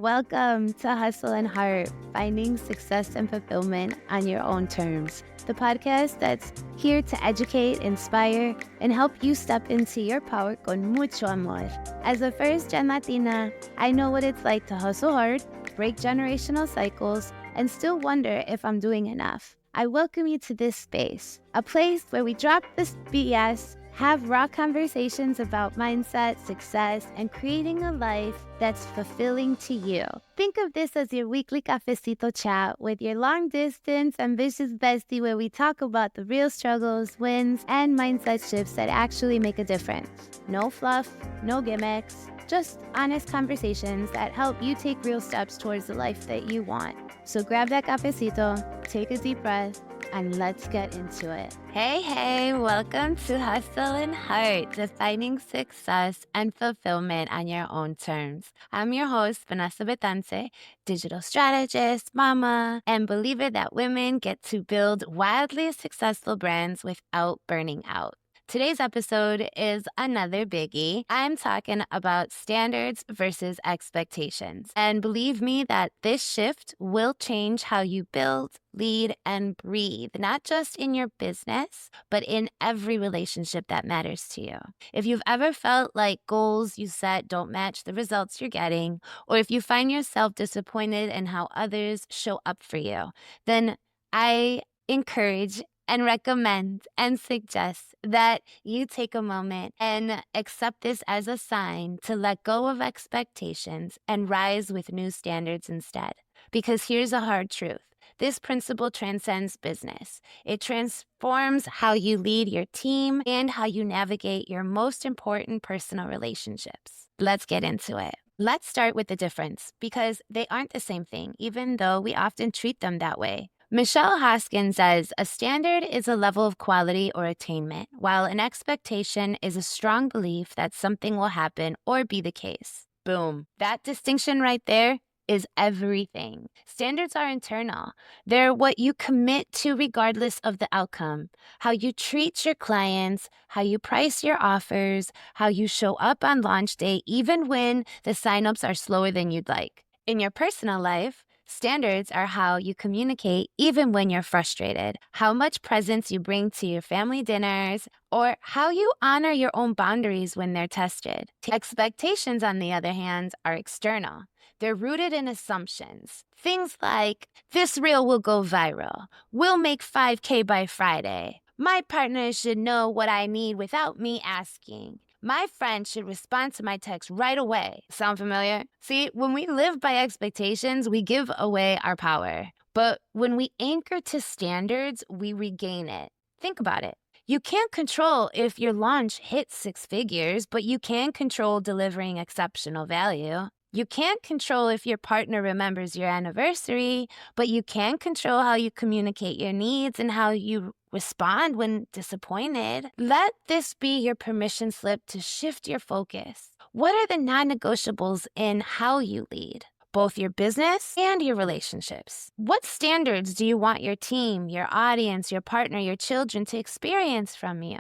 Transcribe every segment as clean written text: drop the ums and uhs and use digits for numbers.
Welcome to Hustle and Heart, finding success and fulfillment on your own terms. The podcast that's here to educate, inspire, and help you step into your power con mucho amor. As a first-gen Latina, I know what it's like to hustle hard, break generational cycles, and still wonder if I'm doing enough. I welcome you to this space, a place where we drop this BS, have raw conversations about mindset, success, and creating a life that's fulfilling to you. Think of this as your weekly cafecito chat with your long-distance, ambitious bestie where we talk about the real struggles, wins, and mindset shifts that actually make a difference. No fluff, no gimmicks, just honest conversations that help you take real steps towards the life that you want. So grab that cafecito, take a deep breath, and let's get into it. Hey, welcome to Hustle and Heart, defining success and fulfillment on your own terms. I'm your host, Vanessa Betance, digital strategist, mama, and believer that women get to build wildly successful brands without burning out. Today's episode is another biggie. I'm talking about standards versus expectations. And believe me that this shift will change how you build, lead, and breathe, not just in your business, but in every relationship that matters to you. If you've ever felt like goals you set don't match the results you're getting, or if you find yourself disappointed in how others show up for you, then I encourage and recommend and suggest that you take a moment and accept this as a sign to let go of expectations and rise with new standards instead. Because here's a hard truth. This principle transcends business. It transforms how you lead your team and how you navigate your most important personal relationships. Let's get into it. Let's start with the difference because they aren't the same thing, even though we often treat them that way. Michelle Hoskin says, a standard is a level of quality or attainment, while an expectation is a strong belief that something will happen or be the case. Boom. That distinction right there is everything. Standards are internal. They're what you commit to regardless of the outcome. How you treat your clients, how you price your offers, how you show up on launch day, even when the signups are slower than you'd like. In your personal life, standards are how you communicate even when you're frustrated, how much presence you bring to your family dinners, or how you honor your own boundaries when they're tested. Expectations, on the other hand, are external. They're rooted in assumptions. Things like, this reel will go viral, we'll make 5K by Friday, my partner should know what I need without me asking. My friend should respond to my text right away. Sound familiar? See, when we live by expectations, we give away our power. But when we anchor to standards, we regain it. Think about it. You can't control if your launch hits 6 figures, but you can control delivering exceptional value. You can't control if your partner remembers your anniversary, but you can control how you communicate your needs and how you respond when disappointed. Let this be your permission slip to shift your focus. What are the non-negotiables in how you lead, both your business and your relationships? What standards do you want your team, your audience, your partner, your children to experience from you?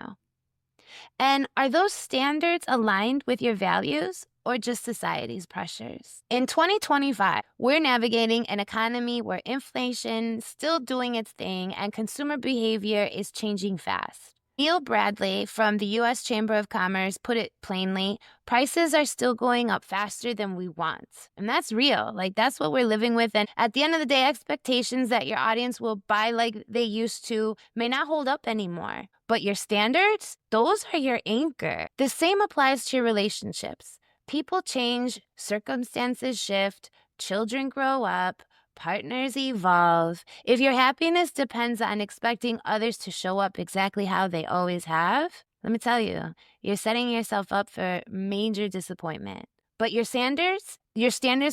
And are those standards aligned with your values or just society's pressures? In 2025, we're navigating an economy where inflation's still doing its thing and consumer behavior is changing fast. Neil Bradley from the U.S. Chamber of Commerce put it plainly, prices are still going up faster than we want. And that's real. That's what we're living with. And at the end of the day, expectations that your audience will buy like they used to may not hold up anymore. But your standards, those are your anchor. The same applies to your relationships. People change, circumstances shift, children grow up, partners evolve. If your happiness depends on expecting others to show up exactly how they always have, let me tell you, you're setting yourself up for major disappointment. But your standards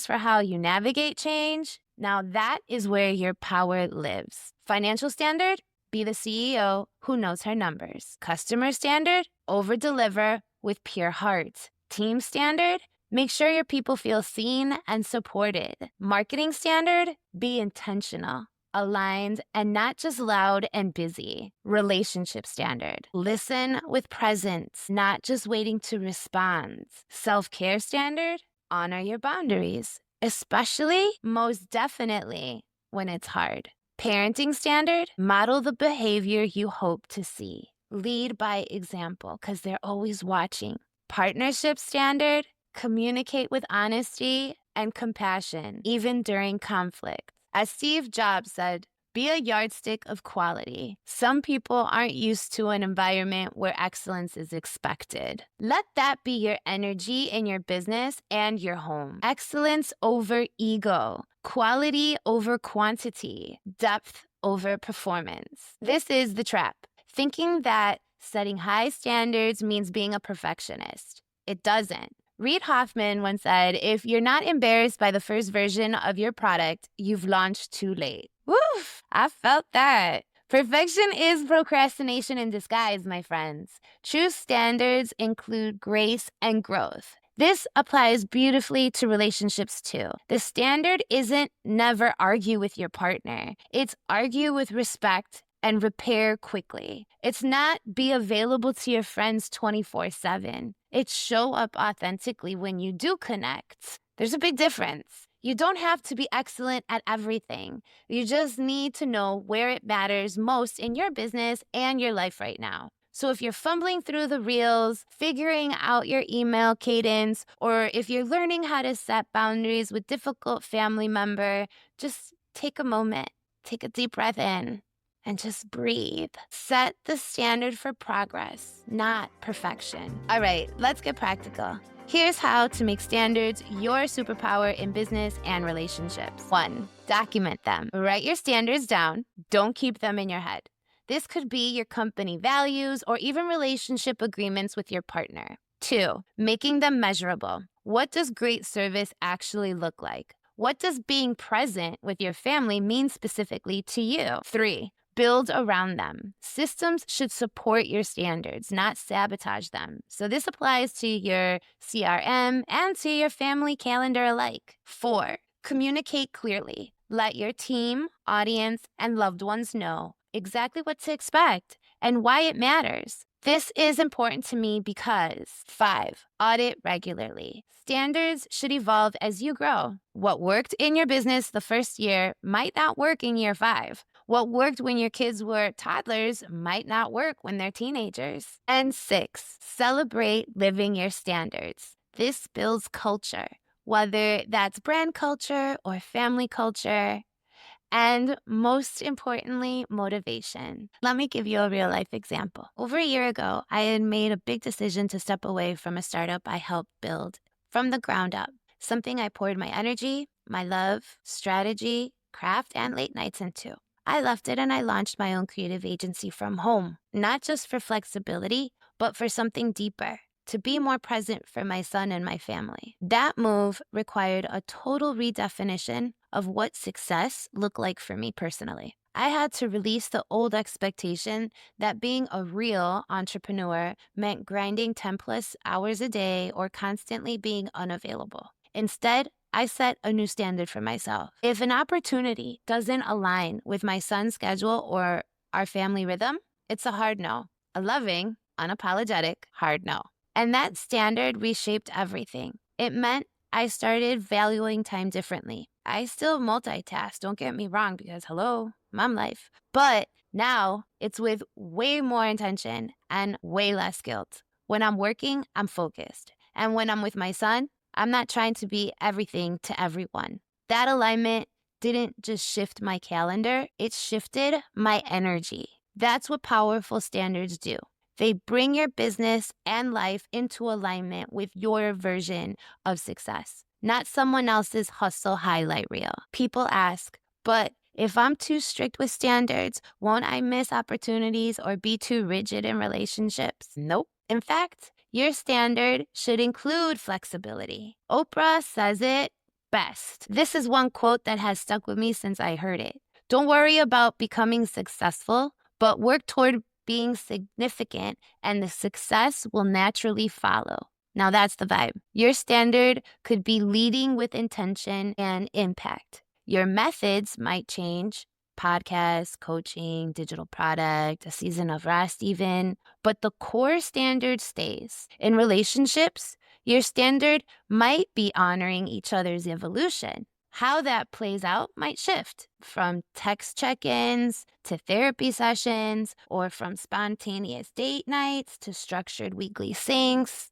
for how you navigate change, now that is where your power lives. Financial standard, be the CEO who knows her numbers. Customer standard, over-deliver with pure heart. Team standard, make sure your people feel seen and supported. Marketing standard, be intentional, aligned, and not just loud and busy. Relationship standard, listen with presence, not just waiting to respond. Self-care standard, honor your boundaries. especially, most definitely, when it's hard. Parenting standard, model the behavior you hope to see. Lead by example, because they're always watching. Partnership standard, communicate with honesty and compassion, even during conflict. As Steve Jobs said, be a yardstick of quality. Some people aren't used to an environment where excellence is expected. Let that be your energy in your business and your home. Excellence over ego, quality over quantity, depth over performance. This is the trap. Thinking that setting high standards means being a perfectionist. It doesn't. Reid Hoffman once said, if you're not embarrassed by the first version of your product, you've launched too late. Woof, I felt that. Perfection is procrastination in disguise, my friends. True standards include grace and growth. This applies beautifully to relationships too. The standard isn't never argue with your partner. It's argue with respect and repair quickly. It's not be available to your friends 24/7. It's show up authentically when you do connect. There's a big difference. You don't have to be excellent at everything. You just need to know where it matters most in your business and your life right now. So if you're fumbling through the reels, figuring out your email cadence, or if you're learning how to set boundaries with difficult family member, just take a moment, take a deep breath in, and just breathe. Set the standard for progress, not perfection. All right, let's get practical. Here's how to make standards your superpower in business and relationships. 1, document them. Write your standards down. Don't keep them in your head. This could be your company values or even relationship agreements with your partner. 2, making them measurable. What does great service actually look like? What does being present with your family mean specifically to you? 3, build around them. Systems should support your standards, not sabotage them. So this applies to your CRM and to your family calendar alike. 4, communicate clearly. Let your team, audience, and loved ones know exactly what to expect and why it matters. This is important to me because 5, audit regularly. Standards should evolve as you grow. What worked in your business the first year might not work in year 5. What worked when your kids were toddlers might not work when they're teenagers. And 6, celebrate living your standards. This builds culture, whether that's brand culture or family culture. And most importantly, motivation. Let me give you a real life example. Over a year ago, I had made a big decision to step away from a startup I helped build from the ground up, something I poured my energy, my love, strategy, craft, and late nights into. I left it and I launched my own creative agency from home, not just for flexibility, but for something deeper, to be more present for my son and my family. That move required a total redefinition of what success looked like for me personally. I had to release the old expectation that being a real entrepreneur meant grinding 10+ hours a day or constantly being unavailable. Instead, I set a new standard for myself. If an opportunity doesn't align with my son's schedule or our family rhythm, it's a hard no. A loving, unapologetic, hard no. And that standard reshaped everything. It meant I started valuing time differently. I still multitask, don't get me wrong, because hello, mom life. But now it's with way more intention and way less guilt. When I'm working, I'm focused. And when I'm with my son, I'm not trying to be everything to everyone. That alignment didn't just shift my calendar, it shifted my energy. That's what powerful standards do. They bring your business and life into alignment with your version of success, not someone else's hustle highlight reel. People ask, but if I'm too strict with standards, won't I miss opportunities or be too rigid in relationships? Nope. In fact, your standard should include flexibility. Oprah says it best. This is one quote that has stuck with me since I heard it. Don't worry about becoming successful, but work toward being significant, and the success will naturally follow. Now that's the vibe. Your standard could be leading with intention and impact. Your methods might change, podcast, coaching, digital product, a season of rest even, but the core standard stays. In relationships, Your standard might be honoring each other's evolution. How that plays out might shift from text check-ins to therapy sessions, or from spontaneous date nights to structured weekly syncs.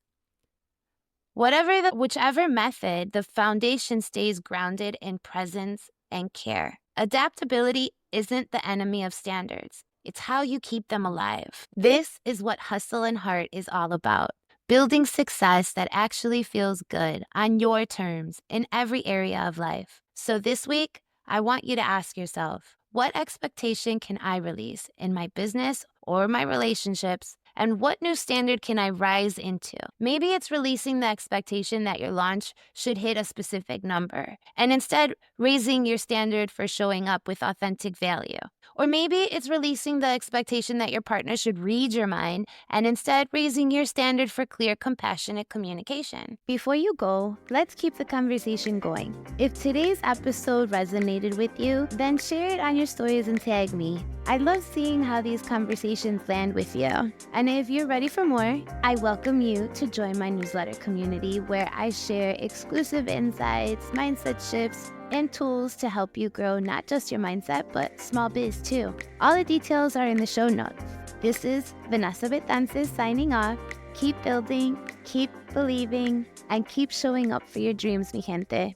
Whichever method, the foundation stays grounded in presence and care. Adaptability isn't the enemy of standards. It's how you keep them alive. This is what Hustle and Heart is all about. Building success that actually feels good on your terms in every area of life. So this week, I want you to ask yourself, what expectation can I release in my business or my relationships? And what new standard can I rise into? Maybe it's releasing the expectation that your launch should hit a specific number, and instead raising your standard for showing up with authentic value. Or maybe it's releasing the expectation that your partner should read your mind, and instead raising your standard for clear, compassionate communication. Before you go, let's keep the conversation going. If today's episode resonated with you, then share it on your stories and tag me. I love seeing how these conversations land with you. And if you're ready for more, I welcome you to join my newsletter community, where I share exclusive insights, mindset shifts, and tools to help you grow not just your mindset, but small biz too. All the details are in the show notes. This is Vanessa Betances signing off. Keep building, keep believing, and keep showing up for your dreams, mi gente.